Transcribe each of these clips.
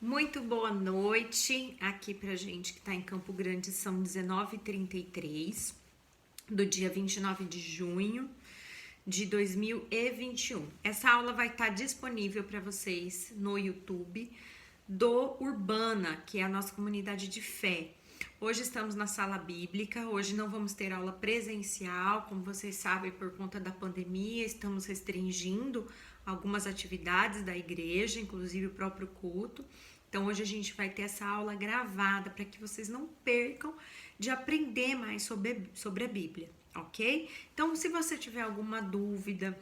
Muito boa noite aqui pra gente que tá em Campo Grande, são 19h33 do dia 29 de junho de 2021. Essa aula vai estar disponível para vocês no YouTube do Urbana, que é a nossa comunidade de fé. Hoje estamos na sala bíblica, hoje não vamos ter aula presencial, como vocês sabem, por conta da pandemia, estamos restringindo algumas atividades da igreja, inclusive o próprio culto. Então hoje a gente vai ter essa aula gravada para que vocês não percam de aprender mais sobre a Bíblia, ok? Então se você tiver alguma dúvida,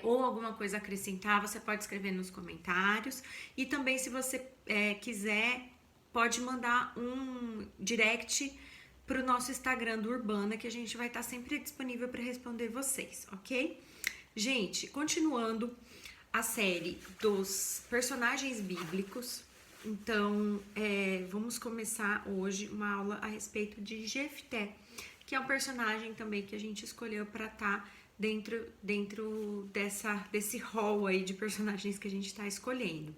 ou alguma coisa a acrescentar, você pode escrever nos comentários. E também, se você quiser, pode mandar um direct para o nosso Instagram do Urbana, que a gente vai estar sempre disponível para responder vocês, ok? Gente, continuando a série dos personagens bíblicos, então vamos começar hoje uma aula a respeito de Jefté, que é um personagem também que a gente escolheu para estar dentro desse hall aí de personagens que a gente está escolhendo.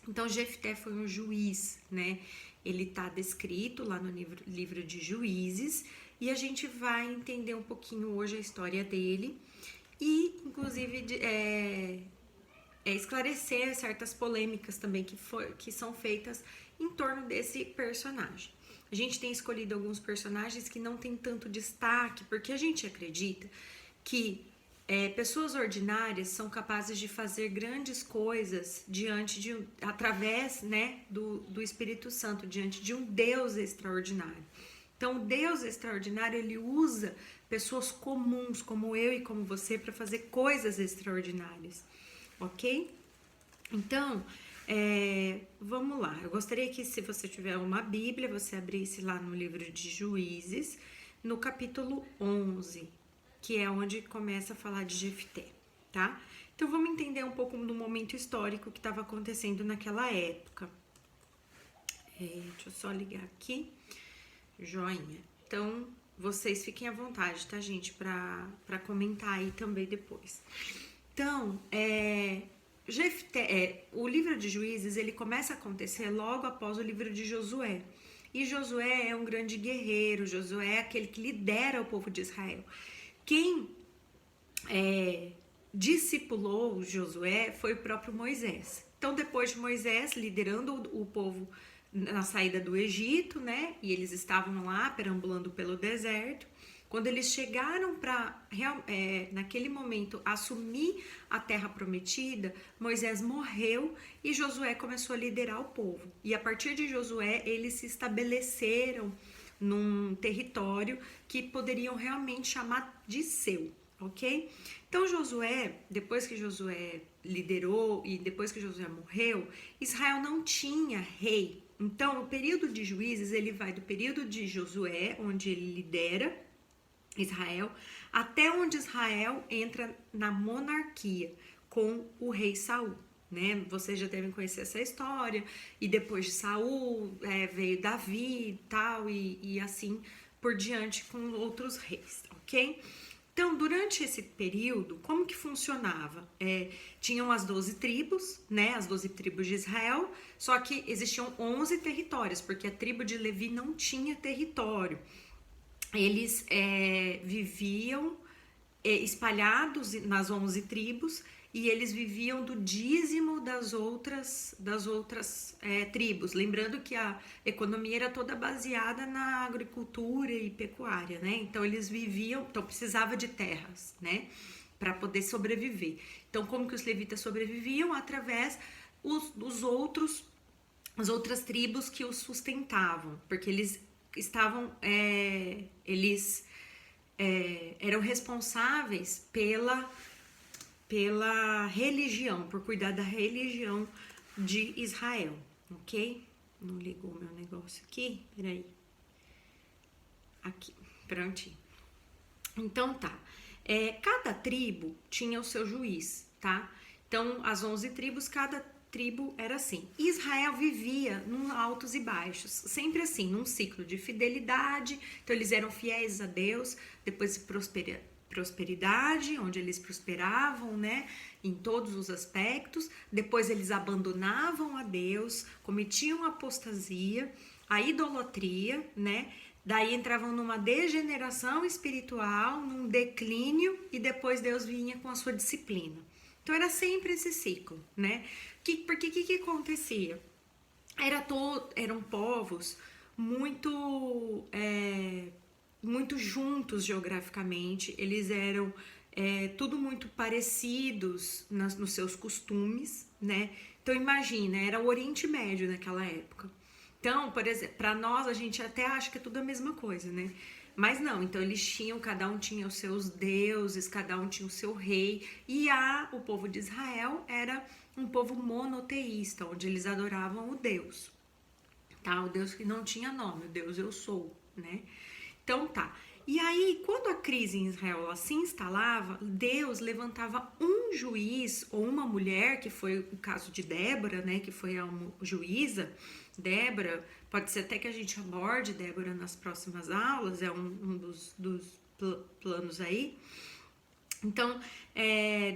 Então, Jefté foi um juiz, né? Ele está descrito lá no livro de Juízes e a gente vai entender um pouquinho hoje a história dele e, inclusive, esclarecer certas polêmicas também que são feitas em torno desse personagem. A gente tem escolhido alguns personagens que não tem tanto destaque, porque a gente acredita que pessoas ordinárias são capazes de fazer grandes coisas através, né, do Espírito Santo, diante de um Deus extraordinário. Então, o Deus extraordinário, ele usa pessoas comuns, como eu e como você, para fazer coisas extraordinárias, ok? Então, vamos lá. Eu gostaria que, se você tiver uma Bíblia, você abrisse lá no livro de Juízes, no capítulo 11, que é onde começa a falar de Jefté, tá? Então, vamos entender um pouco do momento histórico que estava acontecendo naquela época. Deixa eu só ligar aqui. Joinha. Então, vocês fiquem à vontade, tá, gente? Pra comentar aí também depois. Então, Jefté, o livro de Juízes, ele começa a acontecer logo após o livro de Josué. E Josué é um grande guerreiro, Josué é aquele que lidera o povo de Israel. Quem discipulou Josué foi o próprio Moisés. Então, depois de Moisés liderando o povo na saída do Egito, né? E eles estavam lá perambulando pelo deserto. Quando eles chegaram para, naquele momento, assumir a terra prometida, Moisés morreu e Josué começou a liderar o povo. E a partir de Josué, eles se estabeleceram num território que poderiam realmente chamar de seu, ok? Então, Josué, depois que Josué liderou e depois que Josué morreu, Israel não tinha rei. Então, o período de Juízes, ele vai do período de Josué, onde ele lidera Israel, até onde Israel entra na monarquia com o rei Saul, né? Vocês já devem conhecer essa história. E depois de Saul veio Davi e tal, e assim por diante com outros reis, ok? Então, durante esse período, como que funcionava? Tinham as 12 tribos, né? As 12 tribos de Israel, só que existiam 11 territórios, porque a tribo de Levi não tinha território. Eles viviam espalhados nas 11 tribos e eles viviam do dízimo das outras tribos. Lembrando que a economia era toda baseada na agricultura e pecuária, né? Então eles viviam, então precisava de terras, né? Para poder sobreviver. Então, como que os levitas sobreviviam? Através as outras tribos que os sustentavam, porque eles estavam, eram responsáveis pela religião, por cuidar da religião de Israel, ok? Não ligou o meu negócio aqui, peraí. Aqui, prontinho. Então tá, cada tribo tinha o seu juiz, tá? Então, as 11 tribos, cada tribo era assim. Israel vivia num altos e baixos, sempre assim, num ciclo de fidelidade. Então eles eram fiéis a Deus, depois prosperidade, onde eles prosperavam, né, em todos os aspectos. Depois eles abandonavam a Deus, cometiam apostasia, a idolatria, né? Daí entravam numa degeneração espiritual, num declínio, e depois Deus vinha com a sua disciplina. Então era sempre esse ciclo, né? Porque o que acontecia? Eram povos muito muito juntos geograficamente, eles eram tudo muito parecidos nos seus costumes, né? Então imagina, era o Oriente Médio naquela época. Então, por exemplo, para nós a gente até acha que é tudo a mesma coisa, né? Mas não, então eles tinham, cada um tinha os seus deuses, cada um tinha o seu rei, e o povo de Israel era um povo monoteísta, onde eles adoravam o Deus, tá? O Deus que não tinha nome, o Deus eu sou, né? Então tá. E aí, quando a crise em Israel se instalava, Deus levantava um juiz ou uma mulher, que foi o caso de Débora, né, que foi a juíza. Débora, pode ser até que a gente aborde Débora nas próximas aulas, é um dos planos aí. Então,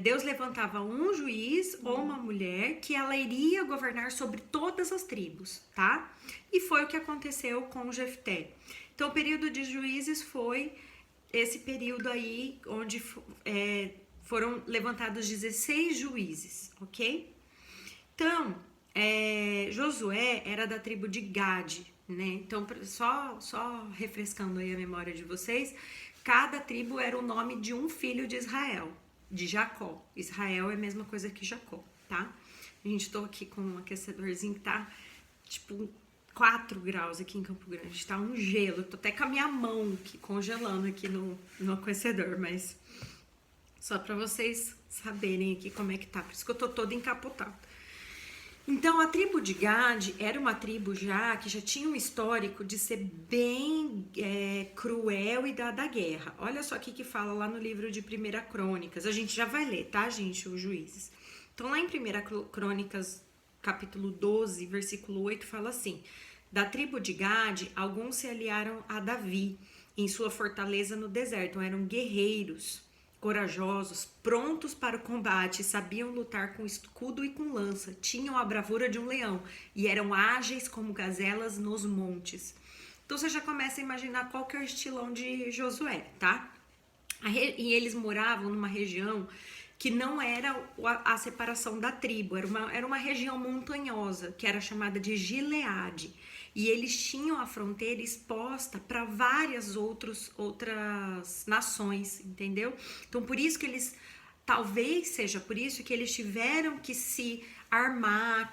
Deus levantava um juiz ou uma mulher que ela iria governar sobre todas as tribos, tá? E foi o que aconteceu com Jefté. Então, o período de juízes foi esse período aí onde foram levantados 16 juízes, ok? Então, Josué era da tribo de Gade, né? Então, só refrescando aí a memória de vocês, cada tribo era o nome de um filho de Israel, de Jacó. Israel é a mesma coisa que Jacó, tá? A gente tô aqui com um aquecedorzinho que tá, tipo, 4 graus aqui em Campo Grande, tá um gelo. Eu tô até com a minha mão aqui, congelando aqui no aquecedor, mas só pra vocês saberem aqui como é que tá. Por isso que eu tô toda encapotada. Então, a tribo de Gade era uma tribo que já tinha um histórico de ser bem cruel e da guerra. Olha só o que fala lá no livro de 1 Crônicas. A gente já vai ler, tá, gente, os juízes. Então, lá em 1 Crônicas, capítulo 12, versículo 8, fala assim: da tribo de Gade, alguns se aliaram a Davi em sua fortaleza no deserto. Eram guerreiros, corajosos, prontos para o combate, sabiam lutar com escudo e com lança, tinham a bravura de um leão e eram ágeis como gazelas nos montes. Então você já começa a imaginar qual que é o estilão de Josué, tá? E eles moravam numa região que não era a separação da tribo, era uma região montanhosa, que era chamada de Gileade. E eles tinham a fronteira exposta para várias outras nações, entendeu? Então, por isso que eles, talvez seja por isso que eles tiveram que se armar,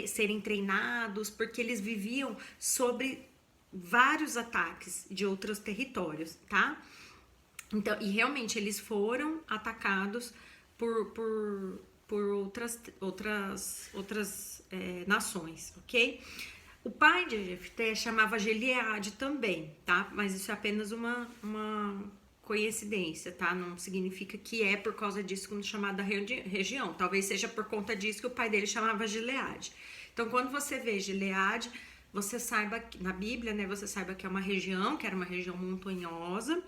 serem treinados, porque eles viviam sobre vários ataques de outros territórios, tá? Então, e realmente eles foram atacados por outras nações, ok? O pai de Jefté chamava Gileade também, tá? Mas isso é apenas uma coincidência, tá? Não significa que é por causa disso como chamada região. Talvez seja por conta disso que o pai dele chamava Gileade. Então, quando você vê Gileade, você saiba que, na Bíblia, né? Você saiba que é uma região, que era uma região montanhosa,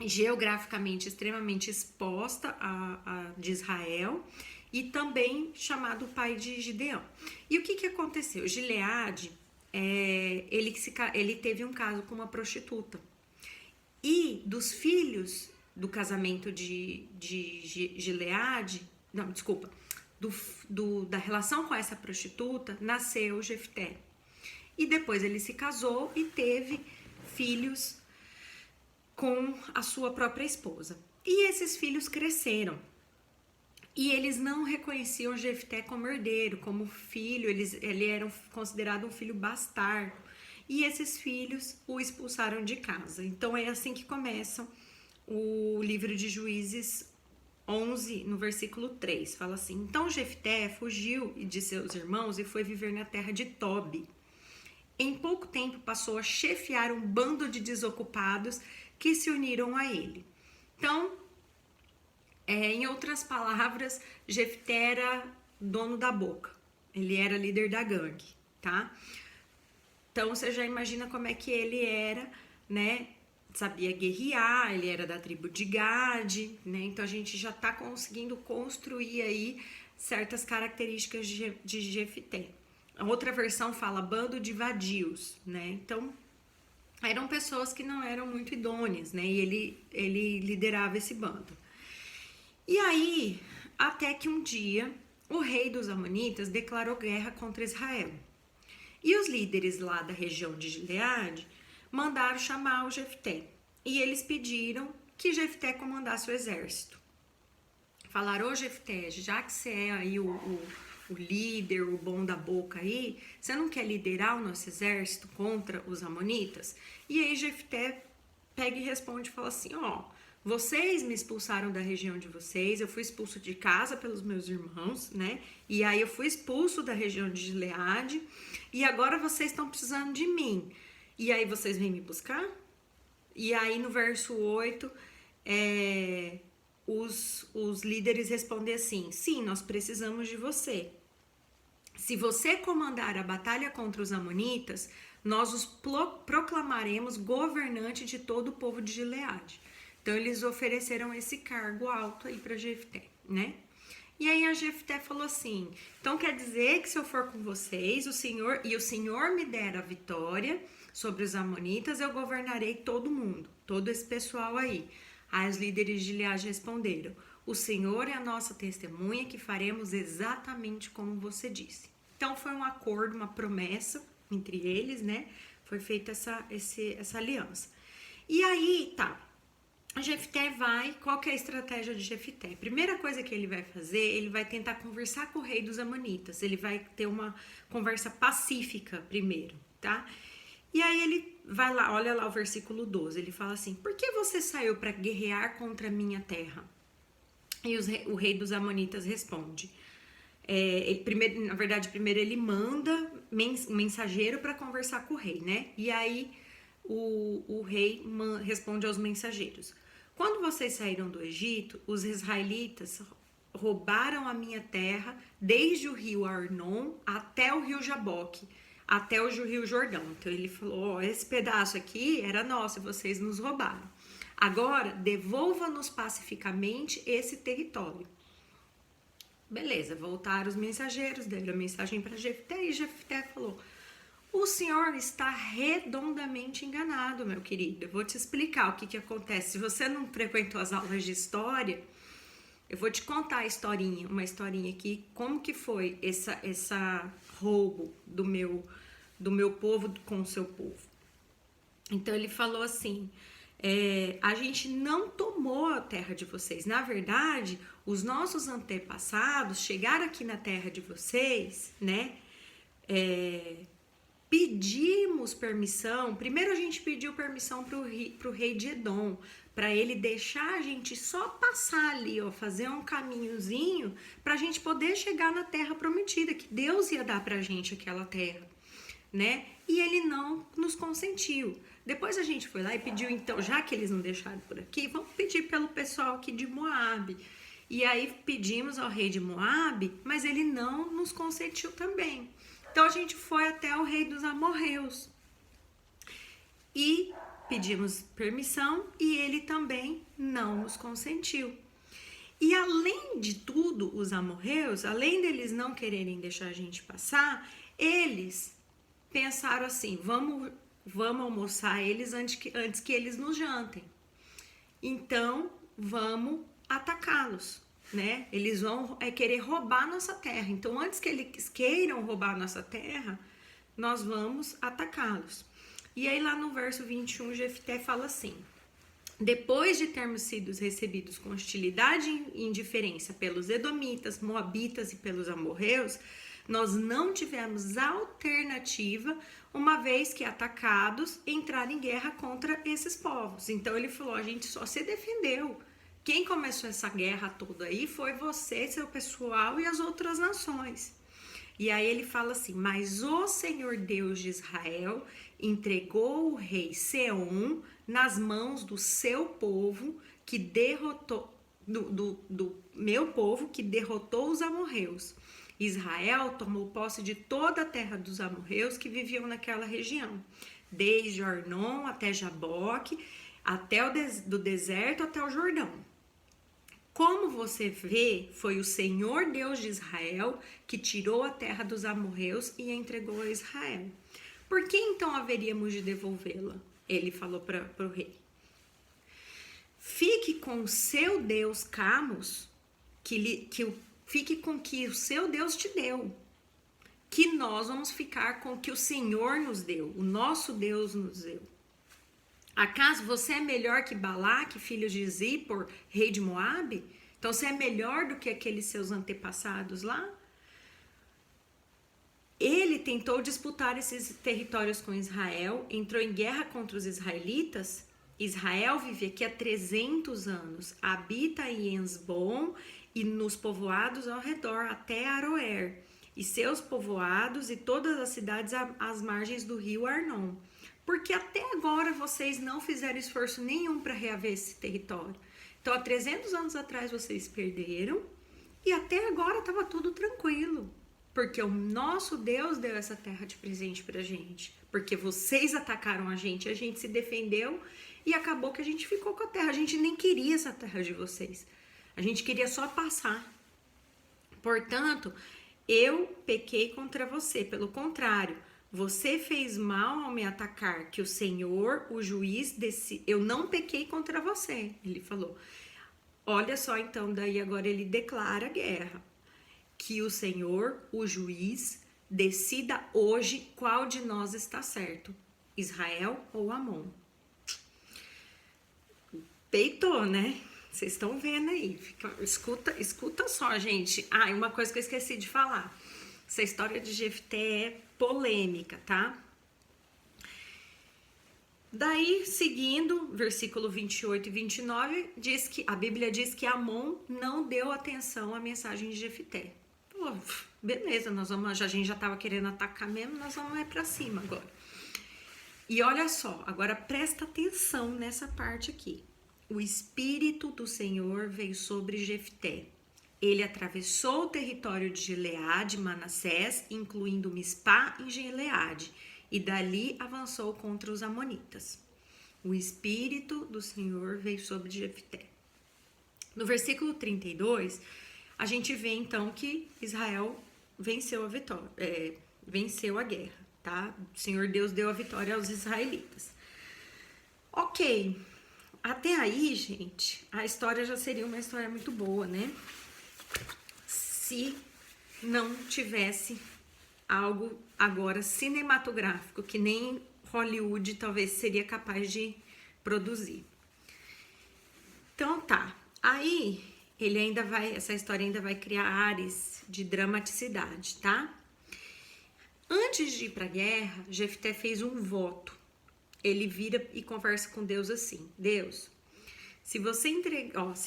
geograficamente extremamente exposta de Israel, e também chamado pai de Gideão. E o que aconteceu? Gileade, ele teve um caso com uma prostituta. E dos filhos do casamento de Gileade, não, desculpa, da relação com essa prostituta, nasceu Jefté. E depois ele se casou e teve filhos com a sua própria esposa. E esses filhos cresceram. E eles não reconheciam Jefté como herdeiro, como filho, ele era considerado um filho bastardo. E esses filhos o expulsaram de casa. Então é assim que começa o livro de Juízes 11, no versículo 3. Fala assim: então Jefté fugiu de seus irmãos e foi viver na terra de Tobi. Em pouco tempo passou a chefiar um bando de desocupados que se uniram a ele. Então, em outras palavras, Jefté era dono da boca. Ele era líder da gangue, tá? Então, você já imagina como é que ele era, né? sabia guerrear, ele era da tribo de Gade, né? Então a gente já tá conseguindo construir aí certas características de Jefté. A outra versão fala bando de vadios, né? Então eram pessoas que não eram muito idôneas, né? E ele liderava esse bando. E aí, até que um dia, o rei dos Amonitas declarou guerra contra Israel. E os líderes lá da região de Gileade mandaram chamar o Jefté. E eles pediram que Jefté comandasse o exército. Falaram, ô Jefté, já que você é aí o líder, o bom da boca aí, você não quer liderar o nosso exército contra os Amonitas? E aí Jefté pega e responde e fala assim, ó, vocês me expulsaram da região de vocês, eu fui expulso de casa pelos meus irmãos, né? E aí eu fui expulso da região de Gileade e agora vocês estão precisando de mim. E aí vocês vêm me buscar? E aí no verso 8, os líderes respondem assim, sim, nós precisamos de você. Se você comandar a batalha contra os Amonitas, nós os proclamaremos governante de todo o povo de Gileade. Então eles ofereceram esse cargo alto aí para Jefté, né? E aí a Jefté falou assim, então quer dizer que se eu for com vocês, o Senhor me der a vitória sobre os Amonitas, eu governarei todo mundo, todo esse pessoal aí. Aí os líderes de Gileade responderam, o Senhor é a nossa testemunha que faremos exatamente como você disse. Então foi um acordo, uma promessa entre eles, né? Foi feita essa aliança. E aí, tá, a Jefté vai, qual que é a estratégia de Jefté? Primeira coisa que ele vai fazer, ele vai tentar conversar com o rei dos Amonitas, ele vai ter uma conversa pacífica primeiro, tá? E aí ele vai lá, olha lá o versículo 12, ele fala assim, por que você saiu para guerrear contra a minha terra? E o rei dos Amonitas responde, primeiro ele manda um mensageiro para conversar com o rei, né? E aí o rei responde aos mensageiros, quando vocês saíram do Egito, os israelitas roubaram a minha terra desde o rio Arnon até o rio Jaboque, até o rio Jordão. Então ele falou, ó, esse pedaço aqui era nosso e vocês nos roubaram. Agora, devolva-nos pacificamente esse território. Beleza, voltaram os mensageiros, deram a mensagem para Jefté e Jefté falou, o senhor está redondamente enganado, meu querido. Eu vou te explicar o que acontece. Se você não frequentou as aulas de história, eu vou te contar uma historinha aqui, como que foi essa roubo do meu povo com o seu povo. Então ele falou assim, a gente não tomou a terra de vocês. Na verdade, os nossos antepassados chegaram aqui na terra de vocês, né? Pedimos permissão, primeiro a gente pediu permissão pro rei de Edom, para ele deixar a gente só passar ali, ó, fazer um caminhozinho pra gente poder chegar na terra prometida, que Deus ia dar pra gente aquela terra, né? E ele não nos consentiu. Depois a gente foi lá e pediu, então, já que eles não deixaram por aqui, vamos pedir pelo pessoal aqui de Moabe. E aí pedimos ao rei de Moabe, mas ele não nos consentiu também. Então a gente foi até o rei dos amorreus e pedimos permissão e ele também não nos consentiu. E além de tudo, os amorreus, além deles não quererem deixar a gente passar, eles pensaram assim, vamos almoçar eles antes que eles nos jantem. Então vamos atacá-los. Né? Eles vão querer roubar nossa terra. Então, antes que eles queiram roubar nossa terra, nós vamos atacá-los. E aí, lá no verso 21, Jefté fala assim, depois de termos sido recebidos com hostilidade e indiferença pelos edomitas, moabitas e pelos amorreus, nós não tivemos alternativa, uma vez que atacados, entrar em guerra contra esses povos. Então, ele falou, a gente só se defendeu. Quem começou essa guerra toda aí foi você, seu pessoal e as outras nações. E aí ele fala assim, mas o Senhor Deus de Israel entregou o rei Seom nas mãos do seu povo, que derrotou, do meu povo, que derrotou os amorreus. Israel tomou posse de toda a terra dos amorreus que viviam naquela região, desde Arnon até Jaboque, do deserto até o Jordão. Como você vê, foi o Senhor Deus de Israel que tirou a terra dos amorreus e a entregou a Israel. Por que então haveríamos de devolvê-la? Ele falou para o rei. Fique com o seu Deus, Camos, fique com o que o seu Deus te deu. Que nós vamos ficar com o que o Senhor nos deu, o nosso Deus nos deu. Acaso você é melhor que Balaque, filho de Zippor, rei de Moabe? Então você é melhor do que aqueles seus antepassados lá? Ele tentou disputar esses territórios com Israel, entrou em guerra contra os israelitas. Israel vive aqui há 300 anos, habita em Esbom e nos povoados ao redor, até Aroer, e seus povoados e todas as cidades às margens do rio Arnon. Porque até agora vocês não fizeram esforço nenhum para reaver esse território. Então, há 300 anos atrás vocês perderam e até agora estava tudo tranquilo. Porque o nosso Deus deu essa terra de presente pra gente. Porque vocês atacaram a gente se defendeu e acabou que a gente ficou com a terra. A gente nem queria essa terra de vocês. A gente queria só passar. Portanto, eu pequei contra você. Pelo contrário, você fez mal ao me atacar, que o Senhor, o juiz, eu não pequei contra você, ele falou. Olha só, então, daí agora ele declara guerra. Que o Senhor, o juiz, decida hoje qual de nós está certo, Israel ou Amon. Peitou, né? Vocês estão vendo aí. Escuta só, gente. Ah, e uma coisa que eu esqueci de falar. Essa história de Jefté é polêmica, tá? Daí, seguindo, versículo 28 e 29, a Bíblia diz que Amon não deu atenção à mensagem de Jefté. Pô, beleza, a gente já tava querendo atacar mesmo, nós vamos pra cima agora. E olha só, agora presta atenção nessa parte aqui. O Espírito do Senhor veio sobre Jefté. Ele atravessou o território de Gileade, Manassés, incluindo Mispá e Gileade, e dali avançou contra os amonitas. O Espírito do Senhor veio sobre Jefté. No versículo 32, a gente vê então que Israel venceu a guerra, tá? O Senhor Deus deu a vitória aos israelitas. Ok, até aí, gente, a história já seria uma história muito boa, né? Se não tivesse algo agora cinematográfico, que nem Hollywood talvez seria capaz de produzir. Então tá, aí essa história ainda vai criar ares de dramaticidade, tá? Antes de ir pra guerra, Jefté fez um voto. Ele vira e conversa com Deus assim: Deus, se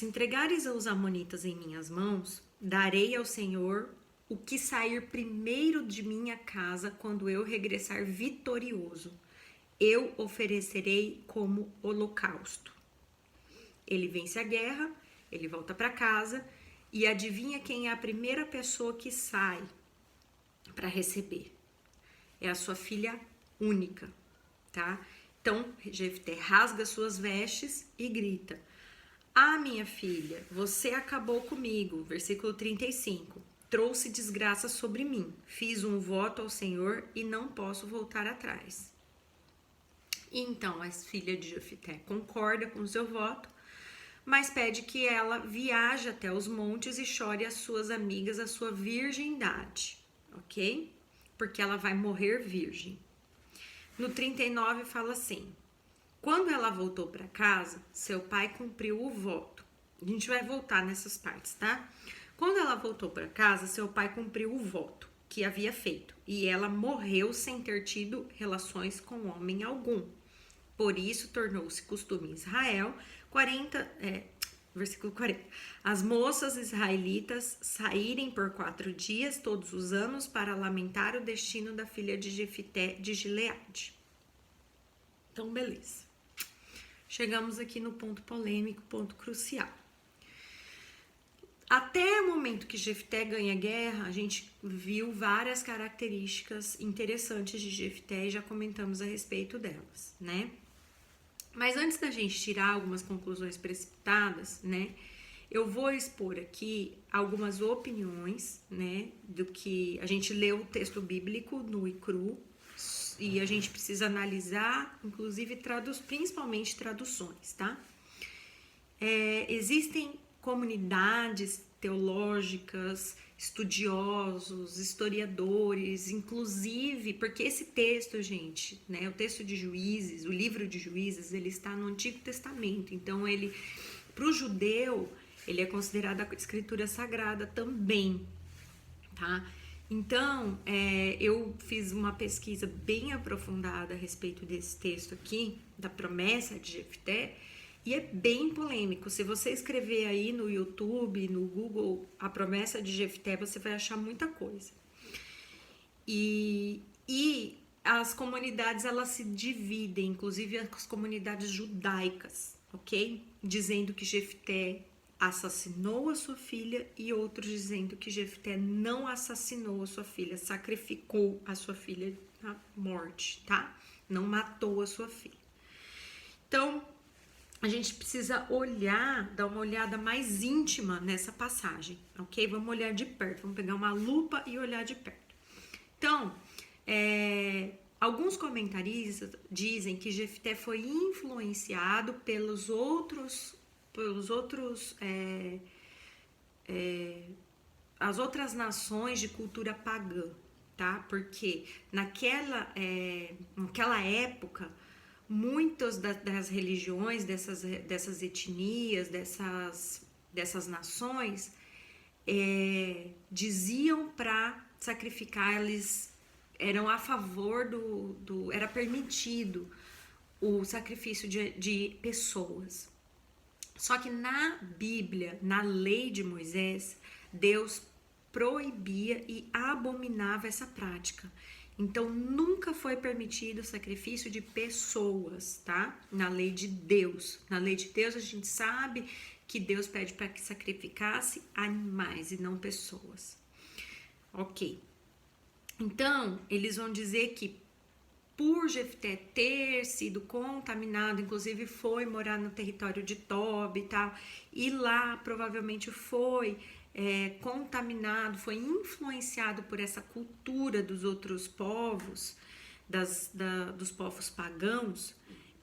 entregares os amonitas em minhas mãos, darei ao Senhor o que sair primeiro de minha casa quando eu regressar vitorioso. Eu oferecerei como holocausto. Ele vence a guerra, ele volta para casa e adivinha quem é a primeira pessoa que sai para receber? É a sua filha única, tá? Então, Jefté rasga suas vestes e grita: Ah, minha filha, você acabou comigo. Versículo 35. Trouxe desgraça sobre mim. Fiz um voto ao Senhor e não posso voltar atrás. Então, a filha de Jefté concorda com o seu voto, mas pede que ela viaje até os montes e chore às suas amigas a sua virgindade, ok? Porque ela vai morrer virgem. No 39 fala assim: Quando ela voltou para casa, seu pai cumpriu o voto. A gente vai voltar nessas partes, tá? Quando ela voltou para casa, seu pai cumpriu o voto que havia feito e ela morreu sem ter tido relações com homem algum. Por isso, tornou-se costume em Israel, versículo 40, as moças israelitas saírem por 4 dias todos os anos para lamentar o destino da filha de Jefté de Gileade. Então, beleza. Chegamos aqui no ponto polêmico, ponto crucial. Até o momento que Jefté ganha a guerra, a gente viu várias características interessantes de Jefté e já comentamos a respeito delas, né? Mas antes da gente tirar algumas conclusões precipitadas, né, eu vou expor aqui algumas opiniões, né, do que a gente leu o texto bíblico nu e cru, e a gente precisa analisar, inclusive, principalmente traduções, tá? Existem comunidades teológicas, estudiosos, historiadores, inclusive, porque esse texto, gente, né, o texto de Juízes, o livro de Juízes, ele está no Antigo Testamento, então ele, para o judeu, ele é considerado a escritura sagrada também, tá? Então, eu fiz uma pesquisa bem aprofundada a respeito desse texto aqui, da promessa de Jefté, e é bem polêmico. Se você escrever aí no YouTube, no Google, a promessa de Jefté, você vai achar muita coisa. E as comunidades, elas se dividem, inclusive as comunidades judaicas, ok? Dizendo que Jefté assassinou a sua filha e outros dizendo que Jefté não assassinou a sua filha, sacrificou a sua filha à morte, tá? Não matou a sua filha. Então, a gente precisa dar uma olhada mais íntima nessa passagem, ok? Vamos olhar de perto, vamos pegar uma lupa e olhar de perto. Então, alguns comentaristas dizem que Jefté foi influenciado pelos outros as outras nações de cultura pagã, tá? Porque naquela época, muitas das religiões, dessas etnias, dessas nações, diziam para sacrificar, eles eram a favor era permitido o sacrifício de pessoas. Só que na Bíblia, na lei de Moisés, Deus proibia e abominava essa prática. Então, nunca foi permitido o sacrifício de pessoas, tá? Na lei de Deus. Na lei de Deus, a gente sabe que Deus pede para que sacrificasse animais e não pessoas. Ok. Então, eles vão dizer que por Jefté ter sido contaminado, inclusive foi morar no território de Tob e tal, e lá provavelmente foi contaminado, foi influenciado por essa cultura dos outros povos, dos povos pagãos,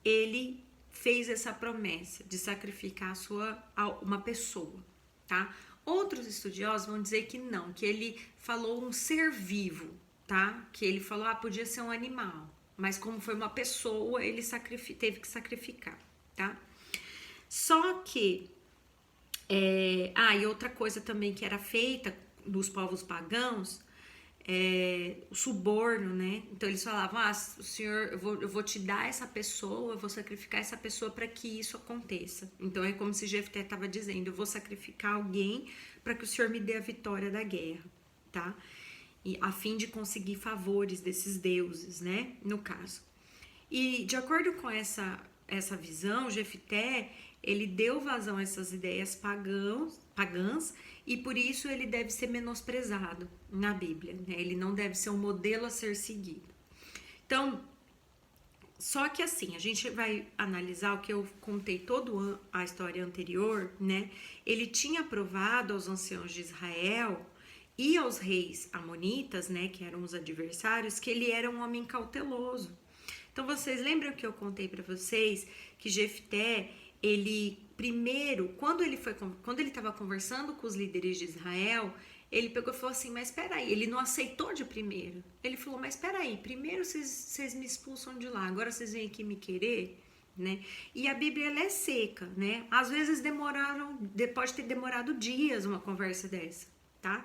ele fez essa promessa de sacrificar uma pessoa, tá? Outros estudiosos vão dizer que não, que ele falou um ser vivo, tá? Que ele falou, podia ser um animal, mas como foi uma pessoa, ele teve que sacrificar, tá? Só que, e outra coisa também que era feita nos povos pagãos, o suborno, né? Então eles falavam, o senhor, eu vou te dar essa pessoa, eu vou sacrificar essa pessoa para que isso aconteça. Então é como se Jefté estava dizendo, eu vou sacrificar alguém para que o senhor me dê a vitória da guerra, tá? E a fim de conseguir favores desses deuses, né? No caso. E de acordo com essa visão, Jefté, ele deu vazão a essas ideias pagãs e por isso ele deve ser menosprezado na Bíblia, né? Ele não deve ser um modelo a ser seguido. Então, só que assim, a gente vai analisar o que eu contei toda a história anterior, né? Ele tinha provado aos anciãos de Israel e aos reis amonitas, né, que eram os adversários, que ele era um homem cauteloso. Então, vocês lembram que eu contei para vocês que Jefté, ele primeiro, quando ele estava conversando com os líderes de Israel, ele pegou e falou assim, mas espera aí, ele não aceitou de primeiro. Ele falou, mas espera aí, primeiro vocês me expulsam de lá, agora vocês vêm aqui me querer, né? E a Bíblia, ela é seca, né? Às vezes pode ter demorado dias uma conversa dessa, tá?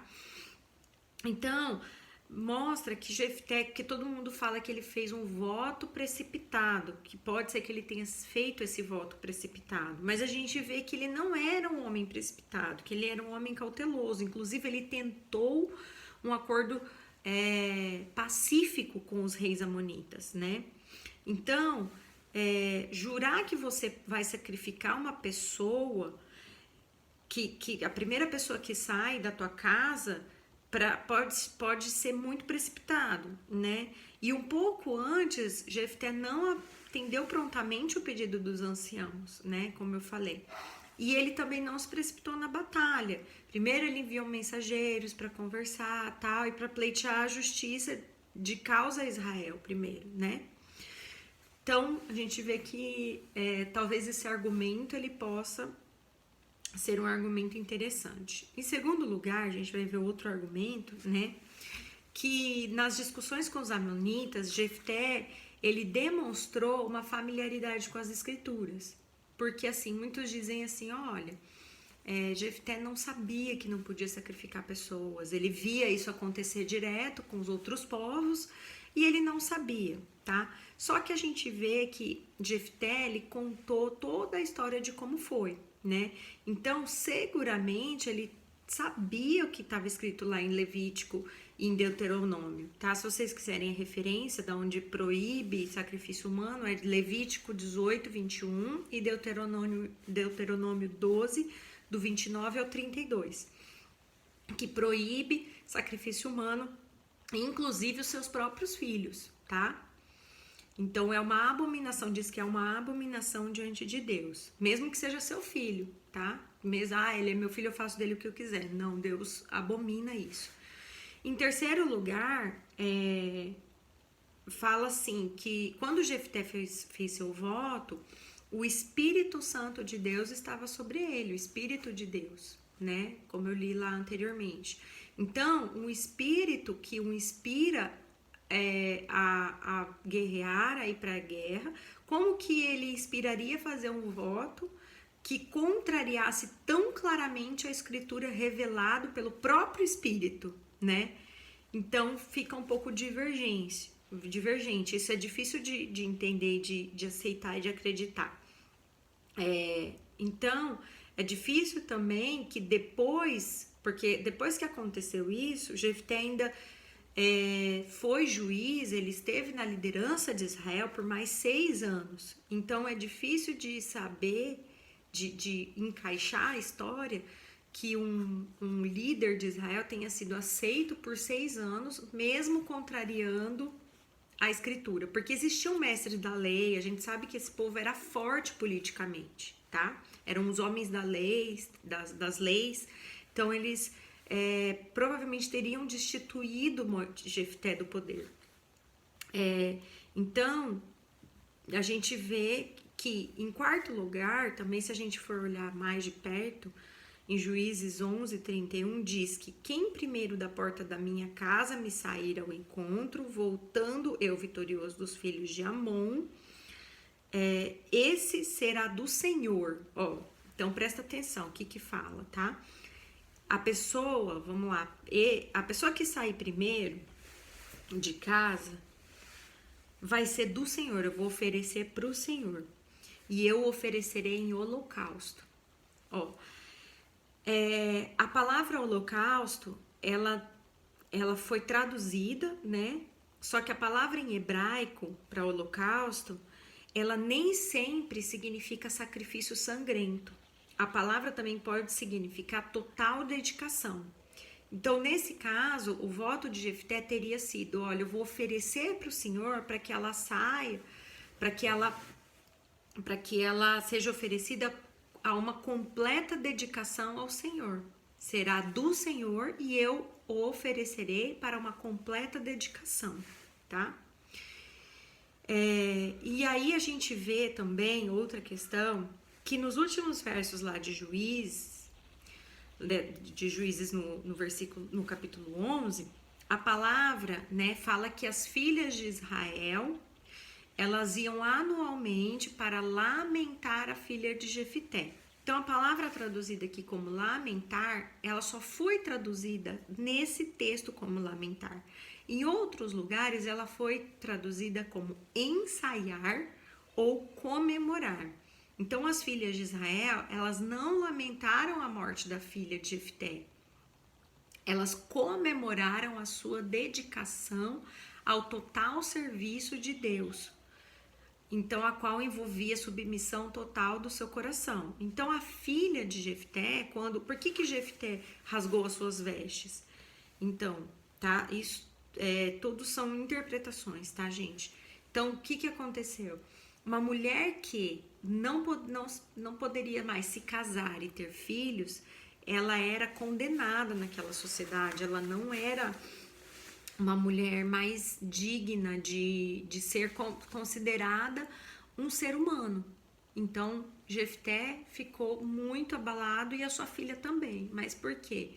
Então, mostra que Jefté, que todo mundo fala que ele fez um voto precipitado, que pode ser que ele tenha feito esse voto precipitado, mas a gente vê que ele não era um homem precipitado, que ele era um homem cauteloso, inclusive ele tentou um acordo pacífico com os reis amonitas, né? Então, jurar que você vai sacrificar uma pessoa, que a primeira pessoa que sai da tua casa pode ser muito precipitado, né? E um pouco antes, Jefté não atendeu prontamente o pedido dos anciãos, né? Como eu falei. E ele também não se precipitou na batalha. Primeiro ele enviou mensageiros para conversar, tal, e para pleitear a justiça de causa a Israel primeiro, né? Então a gente vê que talvez esse argumento ele possa ser um argumento interessante. Em segundo lugar, a gente vai ver outro argumento, né? Que nas discussões com os amonitas, Jefté, ele demonstrou uma familiaridade com as escrituras. Porque, assim, muitos dizem assim, olha, Jefté não sabia que não podia sacrificar pessoas. Ele via isso acontecer direto com os outros povos e ele não sabia, tá? Só que a gente vê que Jefté, ele contou toda a história de como foi, né? Então, seguramente, ele sabia o que estava escrito lá em Levítico e em Deuteronômio, tá? Se vocês quiserem a referência de onde proíbe sacrifício humano, é Levítico 18, 21 e Deuteronômio 12, do 29 ao 32, que proíbe sacrifício humano, inclusive os seus próprios filhos, tá? Então é uma abominação, diz que é uma abominação diante de Deus, mesmo que seja seu filho, tá? Mesmo, ele é meu filho, eu faço dele o que eu quiser. Não, Deus abomina isso. Em terceiro lugar, fala assim, que quando Jefté fez seu voto, o Espírito Santo de Deus estava sobre ele, o Espírito de Deus, né? Como eu li lá anteriormente. Então, um espírito que o inspira a guerrear, a ir para a guerra, como que ele inspiraria a fazer um voto que contrariasse tão claramente a escritura revelado pelo próprio Espírito, né? Então fica um pouco divergente. Isso é difícil de entender, de aceitar e de acreditar. Então é difícil também que porque depois que aconteceu isso, Jefté ainda foi juiz, ele esteve na liderança de Israel por mais 6 anos. Então é difícil de saber, de encaixar a história que um líder de Israel tenha sido aceito por 6 anos, mesmo contrariando a escritura. Porque existiam mestres da lei, a gente sabe que esse povo era forte politicamente, tá? Eram os homens das leis, então eles provavelmente teriam destituído Jefté do poder. Então, a gente vê que, em quarto lugar, também se a gente for olhar mais de perto, em Juízes 11, 31, diz que quem primeiro da porta da minha casa me sair ao encontro, voltando eu vitorioso dos filhos de Amon, esse será do Senhor. Então presta atenção, o que fala, tá? A pessoa, vamos lá, a pessoa que sair primeiro de casa vai ser do Senhor, eu vou oferecer para o Senhor. E eu oferecerei em holocausto. A palavra holocausto, ela foi traduzida, né? Só que a palavra em hebraico para holocausto, ela nem sempre significa sacrifício sangrento. A palavra também pode significar total dedicação. Então, nesse caso, o voto de Jefté teria sido, olha, eu vou oferecer para o Senhor para que ela saia, para que ela seja oferecida a uma completa dedicação ao Senhor. Será do Senhor e eu o oferecerei para uma completa dedicação, tá? E aí a gente vê também outra questão, que nos últimos versos lá de Juízes no capítulo 11, a palavra, né, fala que as filhas de Israel, elas iam anualmente para lamentar a filha de Jefté. Então, a palavra traduzida aqui como lamentar, ela só foi traduzida nesse texto como lamentar. Em outros lugares, ela foi traduzida como ensaiar ou comemorar. Então, as filhas de Israel, elas não lamentaram a morte da filha de Jefté. Elas comemoraram a sua dedicação ao total serviço de Deus. Então, a qual envolvia submissão total do seu coração. Então, a filha de Jefté, por que Jefté rasgou as suas vestes? Então, tá? Isso tudo são interpretações, tá, gente? Então, o que aconteceu? Uma mulher que não poderia mais se casar e ter filhos, ela era condenada naquela sociedade, ela não era uma mulher mais digna de ser considerada um ser humano. Então, Jefté ficou muito abalado e a sua filha também. Mas por quê?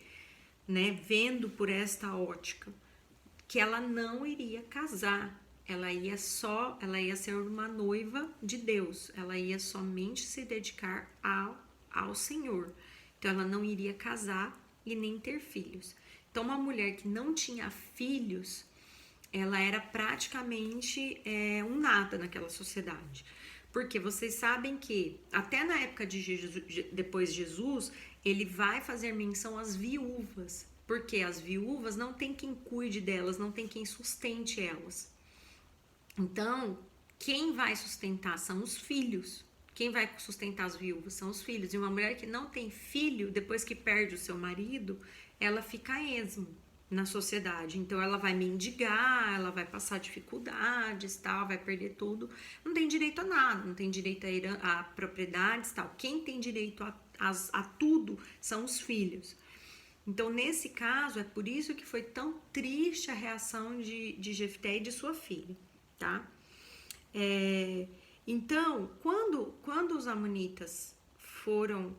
Né? Vendo por esta ótica que ela não iria casar, ela ia ser uma noiva de Deus, ela ia somente se dedicar ao Senhor. Então ela não iria casar e nem ter filhos. Então uma mulher que não tinha filhos, ela era praticamente um nada naquela sociedade. Porque vocês sabem que até na época de Jesus, depois de Jesus, ele vai fazer menção às viúvas. Porque as viúvas não tem quem cuide delas, não tem quem sustente elas. Então, quem vai sustentar são os filhos. Quem vai sustentar as viúvas são os filhos. E uma mulher que não tem filho, depois que perde o seu marido, ela fica esmo na sociedade. Então ela vai mendigar, ela vai passar dificuldades, tal, vai perder tudo. Não tem direito a nada, não tem direito a propriedades, tal. Quem tem direito a tudo são os filhos. Então, nesse caso, é por isso que foi tão triste a reação de Jefté e de sua filha, tá? Então, quando os amonitas foram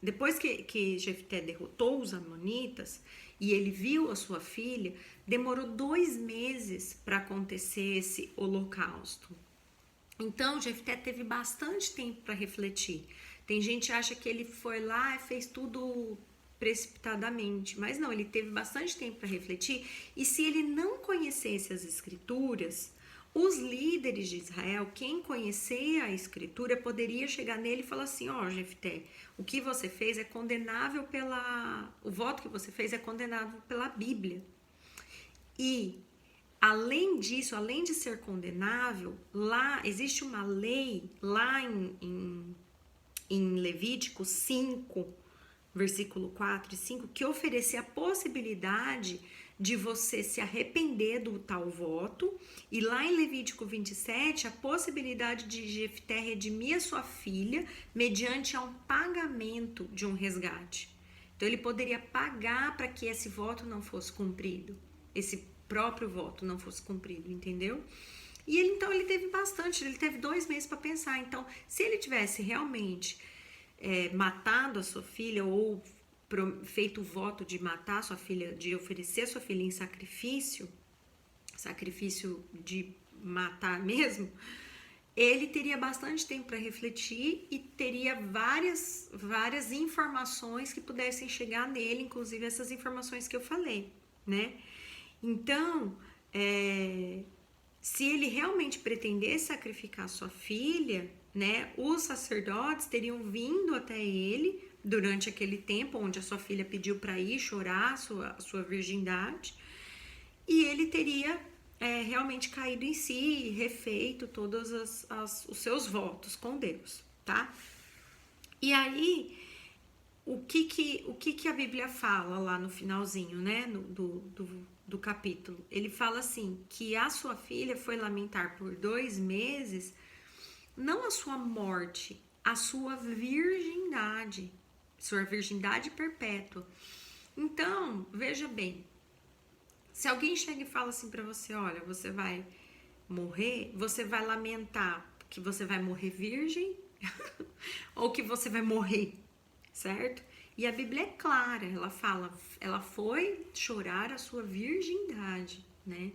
depois que Jefté derrotou os amonitas e ele viu a sua filha, demorou 2 meses para acontecer esse holocausto. Então, Jefté teve bastante tempo para refletir. Tem gente que acha que ele foi lá e fez tudo precipitadamente, mas não, ele teve bastante tempo para refletir. E se ele não conhecesse as escrituras, os líderes de Israel, quem conhecia a escritura, poderia chegar nele e falar assim: ó, Jefté, o que você fez é condenável o voto que você fez é condenável pela Bíblia. E além disso, além de ser condenável, lá existe uma lei lá em Levítico 5, versículo 4 e 5, que oferecia a possibilidade de você se arrepender do tal voto, e lá em Levítico 27, a possibilidade de Jefté redimir a sua filha mediante um pagamento de um resgate. Então ele poderia pagar para que esse voto não fosse cumprido, esse próprio voto não fosse cumprido, entendeu? E então ele teve bastante, ele teve 2 meses para pensar. Então, se ele tivesse realmente matado a sua filha ou feito o voto de matar a sua filha, de oferecer a sua filha em sacrifício de matar mesmo, ele teria bastante tempo para refletir e teria várias informações que pudessem chegar nele, inclusive essas informações que eu falei, né? Então, se ele realmente pretendesse sacrificar sua filha, né, os sacerdotes teriam vindo até ele durante aquele tempo onde a sua filha pediu para ir chorar a sua virgindade, e ele teria realmente caído em si e refeito todos os seus votos com Deus, tá? E aí, o que a Bíblia fala lá no finalzinho, né, do capítulo? Ele fala assim, que a sua filha foi lamentar por 2 meses, não a sua morte, a sua virgindade perpétua. Então, veja bem, se alguém chega e fala assim pra você: olha, você vai morrer, você vai lamentar que você vai morrer virgem ou que você vai morrer, certo? E a Bíblia é clara, ela fala, ela foi chorar a sua virgindade, né?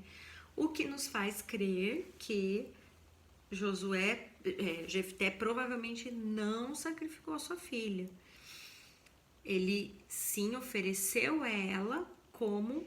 O que nos faz crer que Jefté provavelmente não sacrificou a sua filha. Ele sim ofereceu ela como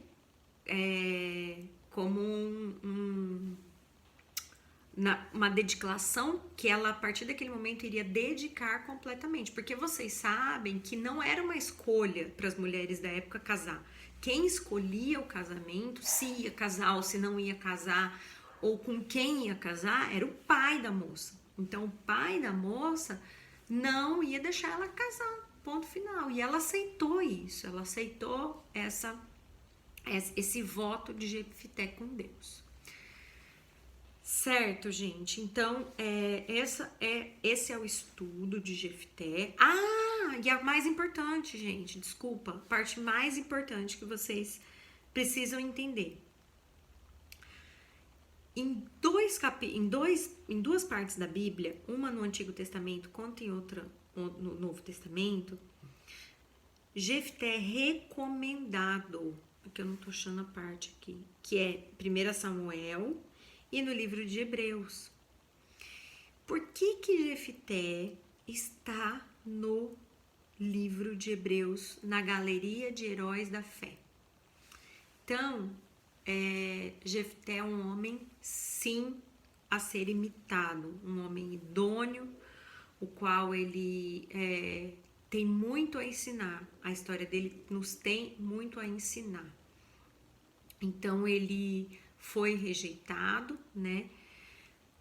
uma dedicação que ela, a partir daquele momento, iria dedicar completamente. Porque vocês sabem que não era uma escolha para as mulheres da época casar. Quem escolhia o casamento, se ia casar ou se não ia casar, ou com quem ia casar, era o pai da moça. Então, o pai da moça não ia deixar ela casar. Ponto final. E ela aceitou isso, ela aceitou esse voto de Jefté com Deus. Certo, gente? Então, esse é o estudo de Jefté. E a mais importante, gente, desculpa, a parte mais importante que vocês precisam entender. Em duas partes da Bíblia, uma no Antigo Testamento, outra em outra no Novo Testamento, Jefté é recomendado, porque eu não tô achando a parte aqui, que é 1 Samuel e no livro de Hebreus. Por que Jefté está no livro de Hebreus, na galeria de heróis da fé? Então, Jefté é um homem, sim, a ser imitado, um homem idôneo, o qual ele tem muito a ensinar. A história dele nos tem muito a ensinar. Então, ele foi rejeitado, né,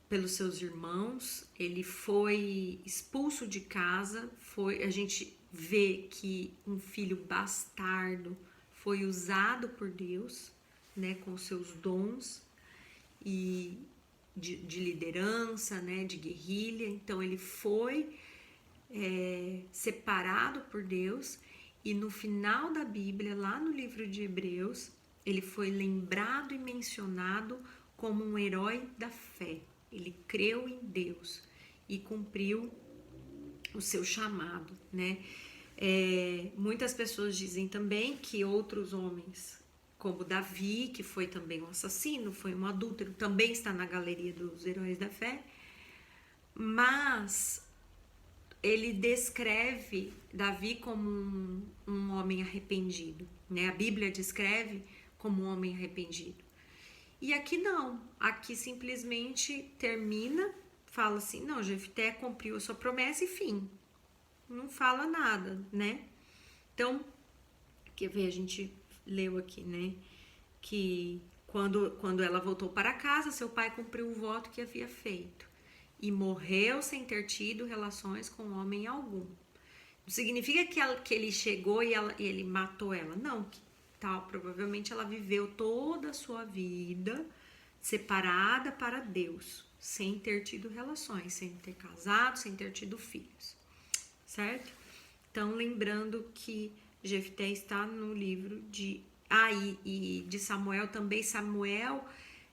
pelos seus irmãos, ele foi expulso de casa, a gente vê que um filho bastardo foi usado por Deus, né, com seus dons e de liderança, né, de guerrilha. Então ele foi separado por Deus, e no final da Bíblia, lá no livro de Hebreus, ele foi lembrado e mencionado como um herói da fé. Ele creu em Deus e cumpriu o seu chamado, né? Muitas pessoas dizem também que outros homens, como Davi, que foi também um assassino, foi um adúltero, também está na galeria dos heróis da fé, mas ele descreve Davi como um homem arrependido, né? A Bíblia descreve como um homem arrependido. E aqui não, aqui simplesmente termina, fala assim, não, Jefté cumpriu a sua promessa e fim. Não fala nada, né? Então, quer ver, a gente leu aqui, né? Que quando ela voltou para casa, seu pai cumpriu o voto que havia feito e morreu sem ter tido relações com homem algum. Não significa que ele chegou e ele matou ela. Não, que tal, provavelmente ela viveu toda a sua vida separada para Deus, sem ter tido relações, sem ter casado, sem ter tido filhos, certo? Então, lembrando que Jefté está no livro de de Samuel também. Samuel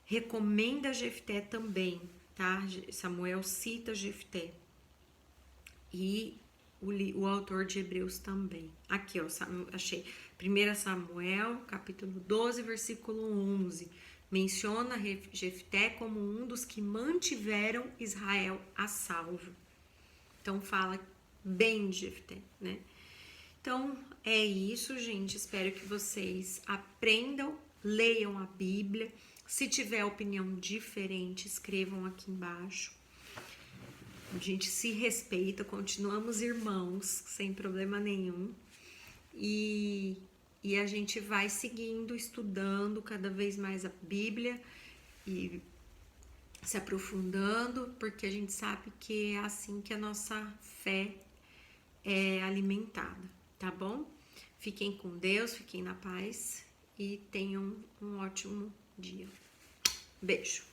recomenda Jefté também, tá? Samuel cita Jefté. E o autor de Hebreus também. Aqui, ó, achei. 1 Samuel, capítulo 12, versículo 11. Menciona Jefté como um dos que mantiveram Israel a salvo. Então, fala bem de Jefté, né? Então, é isso, gente. Espero que vocês aprendam, leiam a Bíblia. Se tiver opinião diferente, escrevam aqui embaixo. A gente se respeita, continuamos irmãos, sem problema nenhum. E a gente vai seguindo, estudando cada vez mais a Bíblia e se aprofundando, porque a gente sabe que é assim que a nossa fé é alimentada, tá bom? Fiquem com Deus, fiquem na paz e tenham um ótimo dia. Beijo!